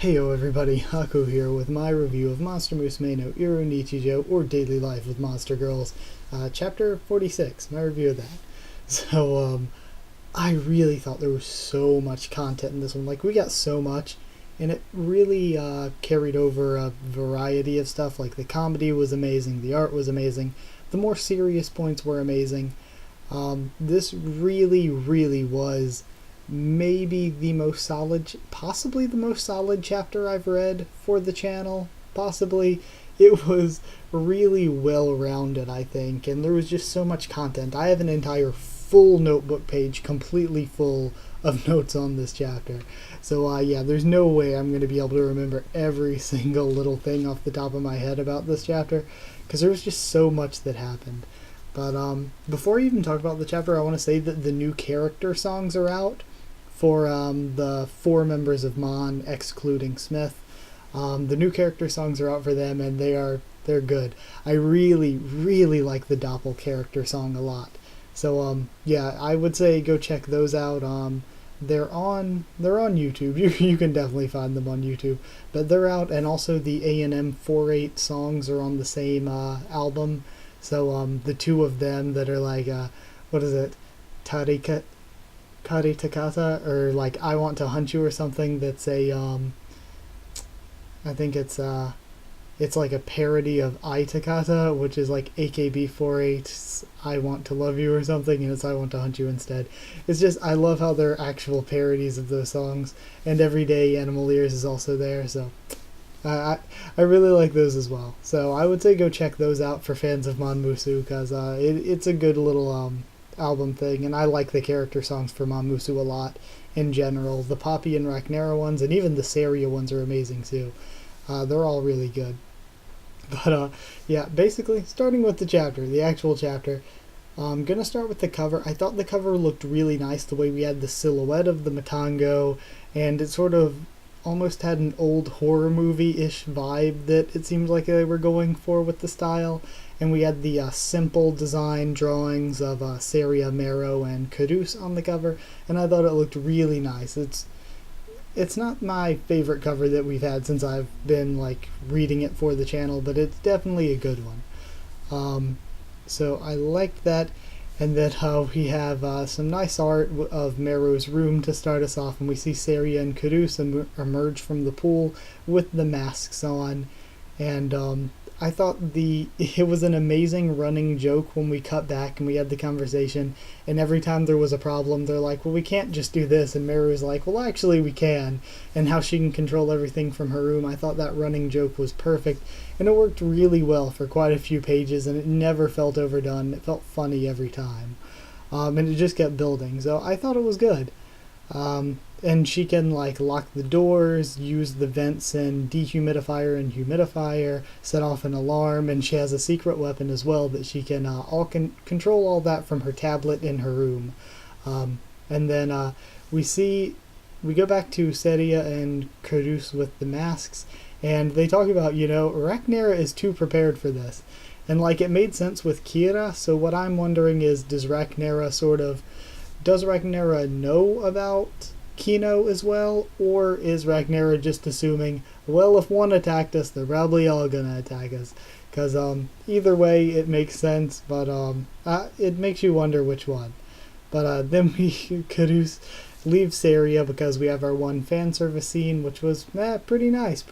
Heyo everybody, Haku here with my review of Monster Musume no Iru Nichijou, or Daily Life with Monster Girls, chapter 46, my review of that. So, I really thought there was so much content in this one. Like, we got so much, and it really carried over a variety of stuff. Like, the comedy was amazing, the art was amazing, the more serious points were amazing. This really was maybe the most solid, possibly the most solid chapter I've read for the channel. Possibly. It was really well rounded, I think, and there was just so much content. I have an entire full notebook page completely full of notes on this chapter. So yeah, there's no way I'm going to be able to remember every single little thing off the top of my head about this chapter, because there was just so much that happened. But before I even talk about the chapter, I want to say that the new character songs are out for the 4 members of Mon, excluding Smith. The new character songs are out for them, and they're good. I really like the Doppel character song a lot. So yeah, I would say go check those out. They're on YouTube. You can definitely find them on YouTube. But they're out, and also the A&M 4/8 songs are on the same album. So the 2 of them that are like what is it? Kari Takata, or like I Want to Hunt You or something, that's a I think it's like a parody of I Takata, which is like AKB48's I Want to Love You or something, and it's I Want to Hunt You instead. It's just, I love how they're actual parodies of those songs, and Everyday Animal Ears is also there, so I really like those as well. So I would say go check those out for fans of Monmusu, because it's a good little album thing, and I like the character songs for Monmusu a lot in general. The Poppy and Ragnara ones, and even the Saria ones, are amazing too. They're all really good. But yeah, basically, starting with the chapter, the actual chapter, I'm going to start with the cover. I thought the cover looked really nice, the way we had the silhouette of the Matango, and it sort of almost had an old horror movie-ish vibe that it seemed like they were going for with the style. And we had the simple design drawings of Saria, Mero, and Caduce on the cover, and I thought it looked really nice. It's not my favorite cover that we've had since I've been like reading it for the channel, but it's definitely a good one. So I liked that, and then we have some nice art of Mero's room to start us off, and we see Saria and Caduce emerge from the pool with the masks on, and I thought it was an amazing running joke when we cut back and we had the conversation, and every time there was a problem, they're like, well, we can't just do this, and Mary was like, well, actually we can, and how she can control everything from her room. I thought that running joke was perfect, and it worked really well for quite a few pages, and it never felt overdone. It felt funny every time, and it just kept building, so I thought it was good. And she can like lock the doors, use the vents and dehumidifier and humidifier, set off an alarm, and she has a secret weapon as well that she can control all that from her tablet in her room. And then we go back to Saria and Caduce with the masks, and they talk about, Ragnara is too prepared for this. And like, it made sense with Kira, so what I'm wondering is, does Ragnara know about Kino as well, or is Ragnara just assuming, well, if one attacked us, they're probably all gonna attack us? Because either way, it makes sense, but it makes you wonder which one. But then Caduce leaves Saria because we have our one fan service scene, which was pretty nice.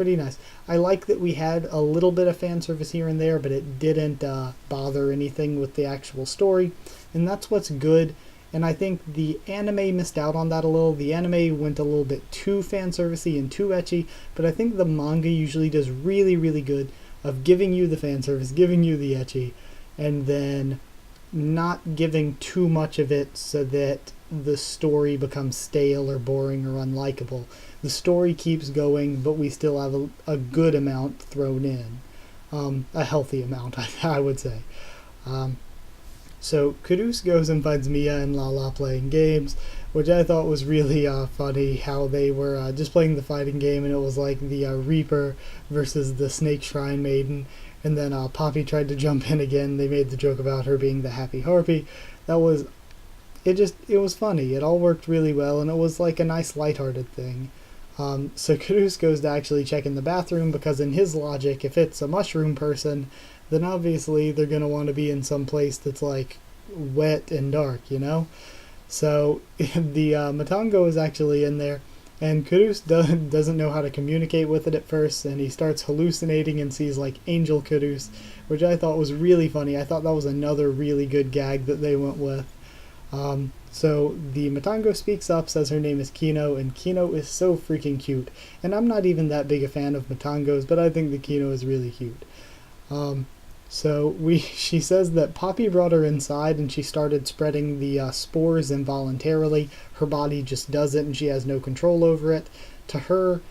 I like that we had a little bit of fan service here and there, but it didn't bother anything with the actual story, and that's what's good. And I think the anime missed out on that a little. The anime went a little bit too fanservice-y and too ecchi, but I think the manga usually does really good of giving you the fanservice, giving you the ecchi, and then not giving too much of it so that the story becomes stale or boring or unlikable. The story keeps going, but we still have a good amount thrown in. A healthy amount, I would say. So Caduce goes and finds Mia and Lala playing games, which I thought was really funny, how they were just playing the fighting game, and it was like the Reaper versus the Snake Shrine Maiden, and then Poppy tried to jump in again. They made the joke about her being the Happy Harpy. It was funny. It all worked really well, and it was like a nice lighthearted thing. So Kudus goes to actually check in the bathroom because in his logic, if it's a mushroom person, then obviously they're going to want to be in some place that's like wet and dark, you know? So the Matango is actually in there, and Kudus doesn't know how to communicate with it at first, and he starts hallucinating and sees like Angel Kudus, which I thought was really funny. I thought that was another really good gag that they went with. So the Matango speaks up, says her name is Kino, and Kino is so freaking cute. And I'm not even that big a fan of Matangos, but I think the Kino is really cute. She says that Poppy brought her inside and she started spreading the spores involuntarily. Her body just does it and she has no control over it. To her,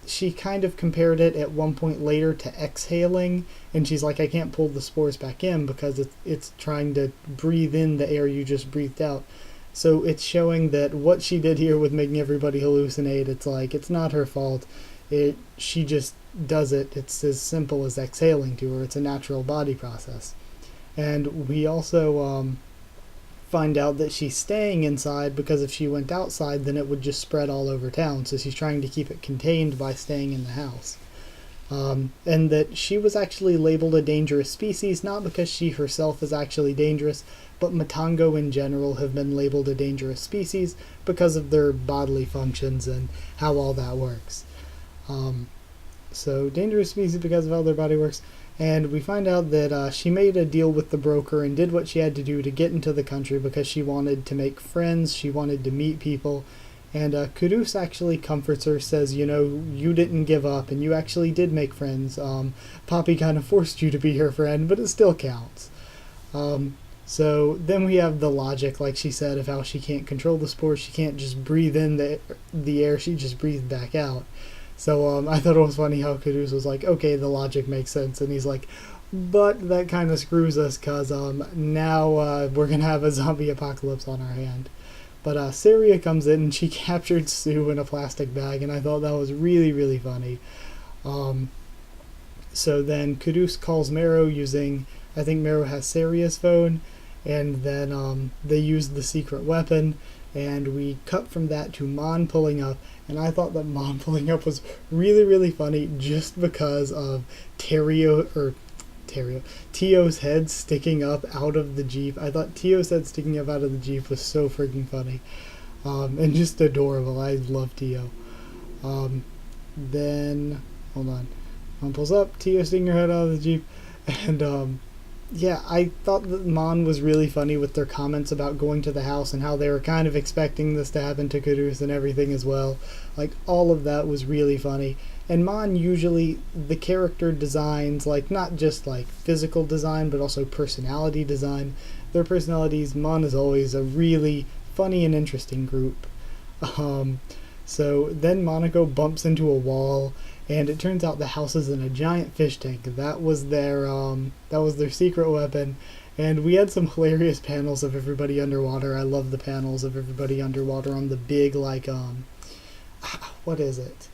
she kind of compared it at one point later to exhaling, and she's like, I can't pull the spores back in because it's trying to breathe in the air you just breathed out. So it's showing that what she did here with making everybody hallucinate, it's like, it's not her fault. She just does it. It's as simple as exhaling to her. It's a natural body process. And we also find out that she's staying inside because if she went outside, then it would just spread all over town. So she's trying to keep it contained by staying in the house. And that she was actually labeled a dangerous species, not because she herself is actually dangerous, but Matango in general have been labeled a dangerous species because of their bodily functions and how all that works. So dangerous species because of how their body works. And we find out that she made a deal with the broker and did what she had to do to get into the country because she wanted to make friends, she wanted to meet people. And Kudus actually comforts her, says, you know, you didn't give up and you actually did make friends. Poppy kind of forced you to be her friend, but it still counts. So then we have the logic, like she said, of how she can't control the spores. She can't just breathe in the air, she just breathed back out. So I thought it was funny how Kudus was like, okay, the logic makes sense. And he's like, but that kind of screws us because now we're going to have a zombie apocalypse on our hand. But Syria comes in and she captured Sue in a plastic bag, and I thought that was really, really funny. So then Kudus calls Mero using, I think Mero has Syria's phone, and then they use the secret weapon, and we cut from that to Mon pulling up, and I thought that Mon pulling up was really, really funny just because of Tio's head sticking up out of the Jeep. I thought Tio's head sticking up out of the Jeep was so freaking funny. And just adorable. I love Tio. Then, hold on. Mon pulls up, Tio sticking her head out of the Jeep. And, yeah, I thought that Mon was really funny with their comments about going to the house and how they were kind of expecting this to happen to Kudus and everything as well. Like, all of that was really funny. And Mon, usually, the character designs, like, not just, like, physical design, but also personality design. Their personalities, Mon is always a really funny and interesting group. So then Monaco bumps into a wall, and it turns out the house is in a giant fish tank. That was their secret weapon. And we had some hilarious panels of everybody underwater. I love the panels of everybody underwater on the big, like, what is it?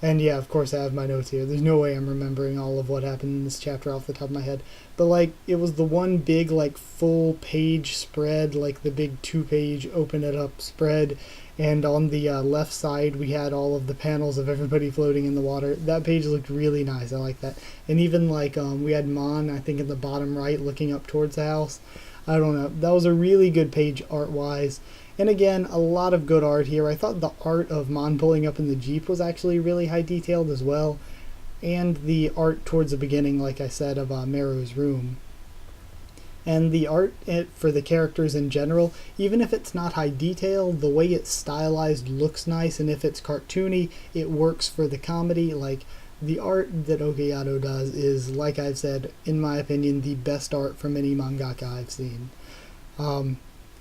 And yeah, of course I have my notes here. There's no way I'm remembering all of what happened in this chapter off the top of my head. But like, it was the one big like full page spread, like the big 2-page open it up spread. And on the left side we had all of the panels of everybody floating in the water. That page looked really nice. I like that. And even like we had Mon, I think in the bottom right looking up towards the house. I don't know. That was a really good page art-wise. And again, a lot of good art here. I thought the art of Mon pulling up in the Jeep was actually really high detailed as well. And the art towards the beginning, like I said, of Mero's room. And the art for the characters in general, even if it's not high detail, the way it's stylized looks nice. And if it's cartoony, it works for the comedy. Like, the art that Okayado does is, like I've said, in my opinion, the best art from any mangaka I've seen.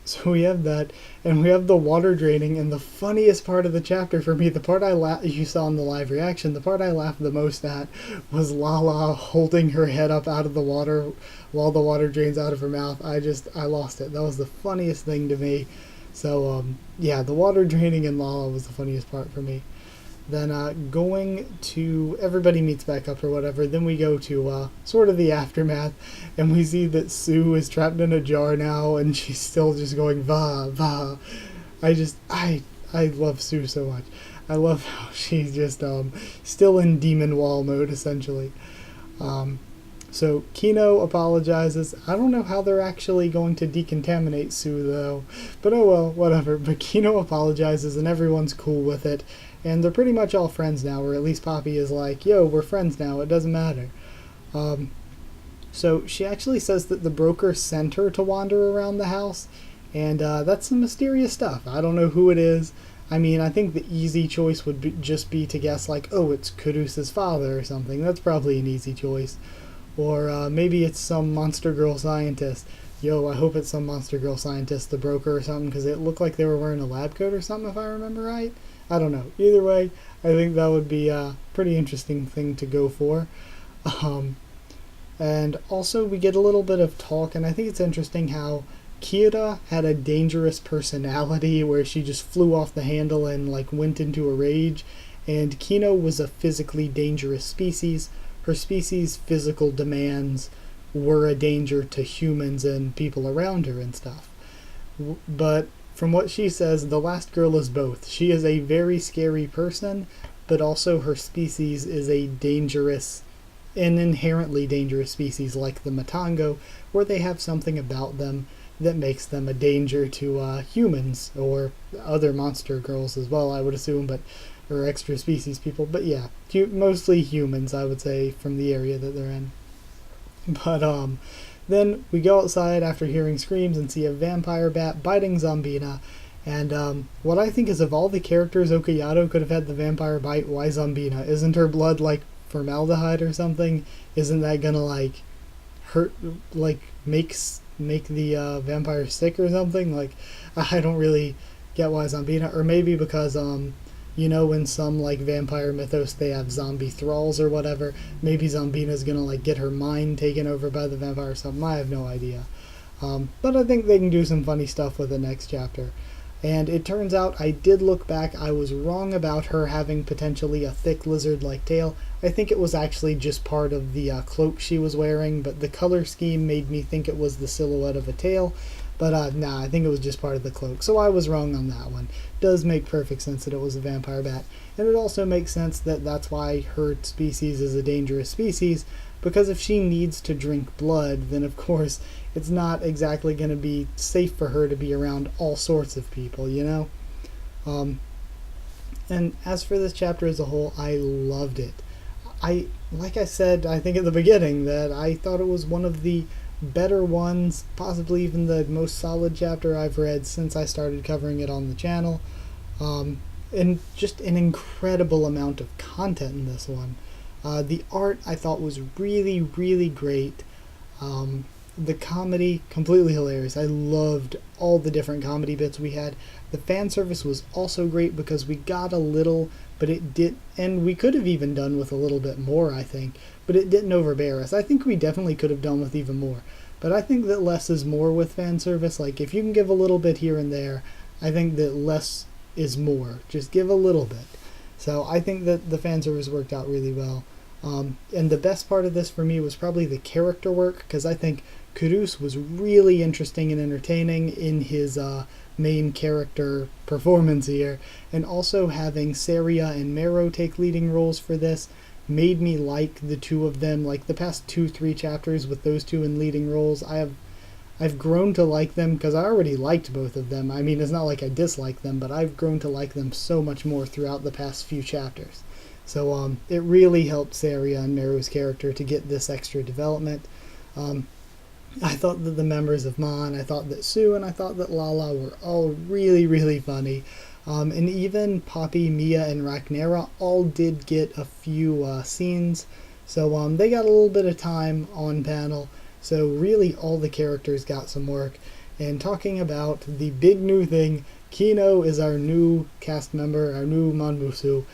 So we have that, and we have the water draining, and the funniest part of the chapter for me, the part you saw in the live reaction, the part I laughed the most at was Lala holding her head up out of the water while the water drains out of her mouth. I lost it. That was the funniest thing to me. So, yeah, the water draining and Lala was the funniest part for me. Then going to everybody meets back up or whatever. Then we go to sort of the aftermath, and we see that Sue is trapped in a jar now, and she's still just going va va. I love Sue so much. I love how she's just still in demon wall mode essentially. So Kino apologizes. I don't know how they're actually going to decontaminate Sue though, but oh well, whatever. But Kino apologizes and everyone's cool with it, and they're pretty much all friends now, or at least Poppy is like, yo, we're friends now, it doesn't matter. So she actually says that the broker sent her to wander around the house, and that's some mysterious stuff. I don't know who it is. I mean, I think the easy choice would just be to guess, like, oh, it's Kurus's father or something. That's probably an easy choice. Or maybe it's some monster girl scientist. Yo, I hope it's some monster girl scientist, the broker or something, because it looked like they were wearing a lab coat or something, if I remember right. I don't know. Either way, I think that would be a pretty interesting thing to go for. And also, we get a little bit of talk, and I think it's interesting how Kira had a dangerous personality where she just flew off the handle and like went into a rage, and Kino was a physically dangerous species. Her species' physical demands were a danger to humans and people around her and stuff. But from what she says, the last girl is both. She is a very scary person, but also her species is a dangerous, an inherently dangerous species like the Matango, where they have something about them that makes them a danger to humans, or other monster girls as well, I would assume, or extra species people. But yeah, mostly humans, I would say, from the area that they're in. But then we go outside after hearing screams and see a vampire bat biting Zombina. And what I think is, of all the characters Okayato could have had the vampire bite, why Zombina? Isn't her blood like formaldehyde or something? Isn't that gonna like hurt, like make the vampire sick or something? Like, I don't really get why Zombina. Or maybe because you know, in some like vampire mythos they have zombie thralls or whatever. Maybe Zombina's gonna like get her mind taken over by the vampire or something. I have no idea. But I think they can do some funny stuff with the next chapter. And it turns out, I did look back, I was wrong about her having potentially a thick lizard-like tail. I think it was actually just part of the cloak she was wearing, but the color scheme made me think it was the silhouette of a tail. But nah, I think it was just part of the cloak. So I was wrong on that one. Does make perfect sense that it was a vampire bat. And it also makes sense that that's why her species is a dangerous species, because if she needs to drink blood, then of course it's not exactly going to be safe for her to be around all sorts of people, you know? And as for this chapter as a whole, I loved it. Like I said, I think at the beginning, that I thought it was one of the better ones, possibly even the most solid chapter I've read since I started covering it on the channel. And just an incredible amount of content in this one. The art I thought was really, really great. The comedy, completely hilarious. I loved all the different comedy bits we had. The fan service was also great because we got a little, but it did, and we could have even done with a little bit more, I think, but it didn't overbear us. I think we definitely could have done with even more. But I think that less is more with fan service. Like, if you can give a little bit here and there, I think that less is more. Just give a little bit. So I think that the fan service worked out really well. And the best part of this for me was probably the character work, because I think Kurus was really interesting and entertaining in his main character performance here, and also having Saria and Mero take leading roles for this made me like the two of them. Like the past 2-3 chapters with those two in leading roles, I've grown to like them, because I already liked both of them. I mean, it's not like I dislike them, but I've grown to like them so much more throughout the past few chapters. So it really helped Saria and Meru's character to get this extra development. I thought that the members of Mon, I thought that Sue, and I thought that Lala were all really, really funny. And even Poppy, Mia, and Ragnara all did get a few scenes. So they got a little bit of time on panel. So really all the characters got some work. And talking about the big new thing, Kino is our new cast member, our new Mon Musume.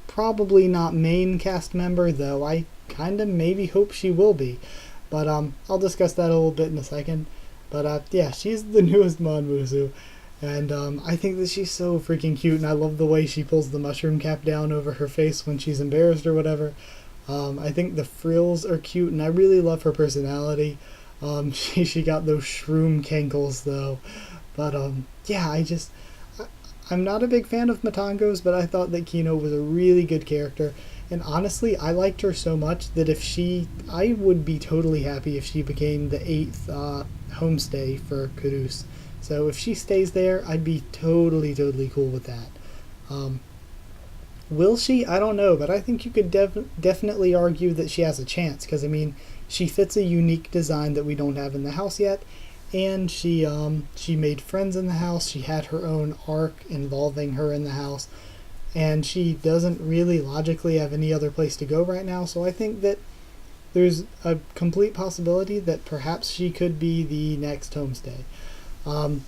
Probably not main cast member, though I kind of maybe hope she will be. But I'll discuss that a little bit in a second. But yeah, she's the newest Mon Musume. And I think that she's so freaking cute, and I love the way she pulls the mushroom cap down over her face when she's embarrassed or whatever. I think the frills are cute, and I really love her personality. She got those shroom cankles, though. But yeah, I'm not a big fan of Matangos, but I thought that Kino was a really good character. And honestly, I liked her so much that I would be totally happy if she became the 8th homestay for Kurus. So if she stays there, I'd be totally, totally cool with that. Um, will she? I don't know, but I think you could definitely argue that she has a chance, because, I mean, she fits a unique design that we don't have in the house yet, and she made friends in the house. She had her own arc involving her in the house, and she doesn't really logically have any other place to go right now. So I think that there's a complete possibility that perhaps she could be the next homestay. Um,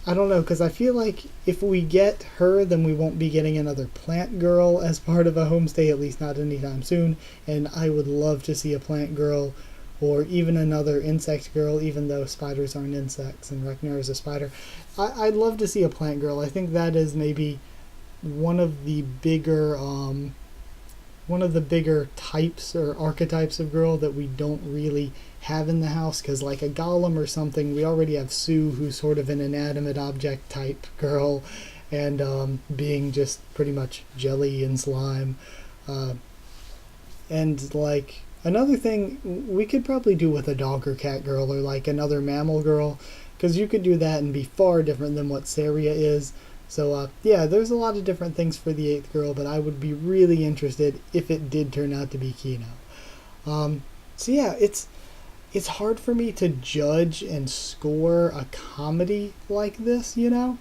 I don't know, because I feel like if we get her, then we won't be getting another plant girl as part of a homestay, at least not anytime soon. And I would love to see a plant girl, or even another insect girl, even though spiders aren't insects and Ragnar is a spider. I'd love to see a plant girl. I think that is maybe one of the bigger types or archetypes of girl that we don't really have in the house, because like a golem or something, we already have Sue, who's sort of an inanimate object type girl, and being just pretty much jelly and slime. And like another thing we could probably do with a dog or cat girl, or like another mammal girl, because you could do that and be far different than what Saria is. So yeah, there's a lot of different things for the 8th girl, but I would be really interested if it did turn out to be Kino. So yeah, it's hard for me to judge and score a comedy like this, you know?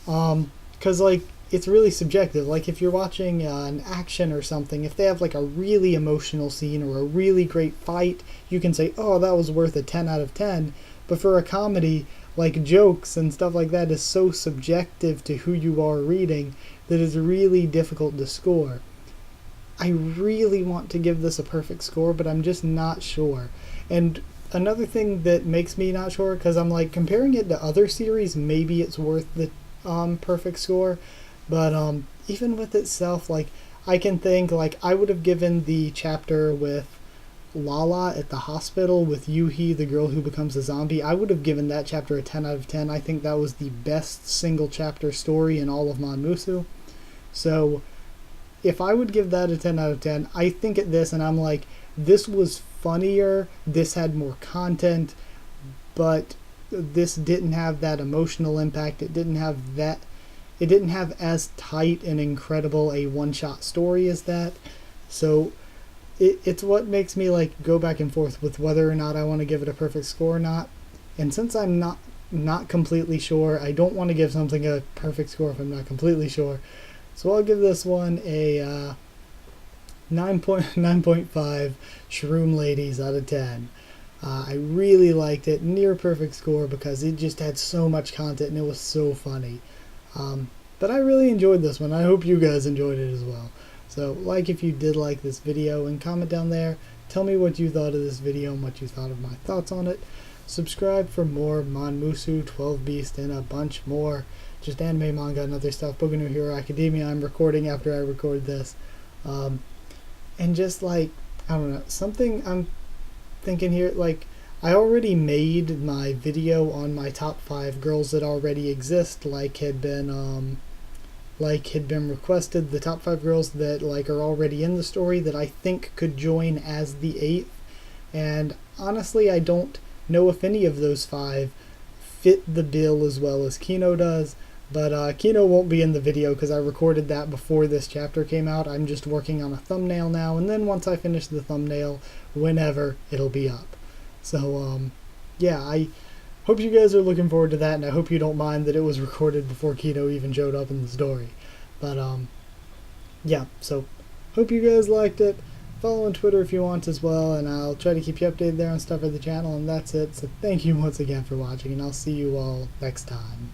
Because like it's really subjective. Like if you're watching an action or something, if they have like a really emotional scene or a really great fight, you can say, oh, that was worth a 10 out of 10. But for a comedy, like jokes and stuff like that is so subjective to who you are reading that it's really difficult to score. I really want to give this a perfect score, but I'm just not sure. And another thing that makes me not sure, because I'm like comparing it to other series, maybe it's worth the perfect score, but even with itself, like I can think like I would have given the chapter with Lala at the hospital with Yuhi, the girl who becomes a zombie, I would have given that chapter a 10 out of 10. I think that was the best single chapter story in all of Monmusu. So if I would give that a 10 out of 10, I think at this and I'm like, this was funnier, this had more content, but this didn't have that emotional impact. It didn't have as tight and incredible a one-shot story as that. So it's what makes me like go back and forth with whether or not I want to give it a perfect score or not. And since I'm not completely sure, I don't want to give something a perfect score if I'm not completely sure. So I'll give this one a 9.5 Shroom Ladies out of 10. I really liked it, near perfect score, because it just had so much content and it was so funny. But I really enjoyed this one. I hope you guys enjoyed it as well. So like if you did like this video, and comment down there. Tell me what you thought of this video and what you thought of my thoughts on it. Subscribe for more Monmusu, 12 Beast, and a bunch more just anime, manga, and other stuff. Boku no Hero Academia I'm recording after I record this. And just like, I don't know, something I'm thinking here, like I already made my video on my top 5 girls that already exist, like had been requested, the top 5 girls that like are already in the story that I think could join as the 8th. And honestly, I don't know if any of those 5 fit the bill as well as Kino does. But Kino won't be in the video because I recorded that before this chapter came out. I'm just working on a thumbnail now, and then once I finish the thumbnail, whenever, it'll be up. So yeah, I hope you guys are looking forward to that, and I hope you don't mind that it was recorded before Kino even showed up in the story. But yeah, so hope you guys liked it. Follow on Twitter if you want as well, and I'll try to keep you updated there on stuff for the channel, and that's it. So thank you once again for watching, and I'll see you all next time.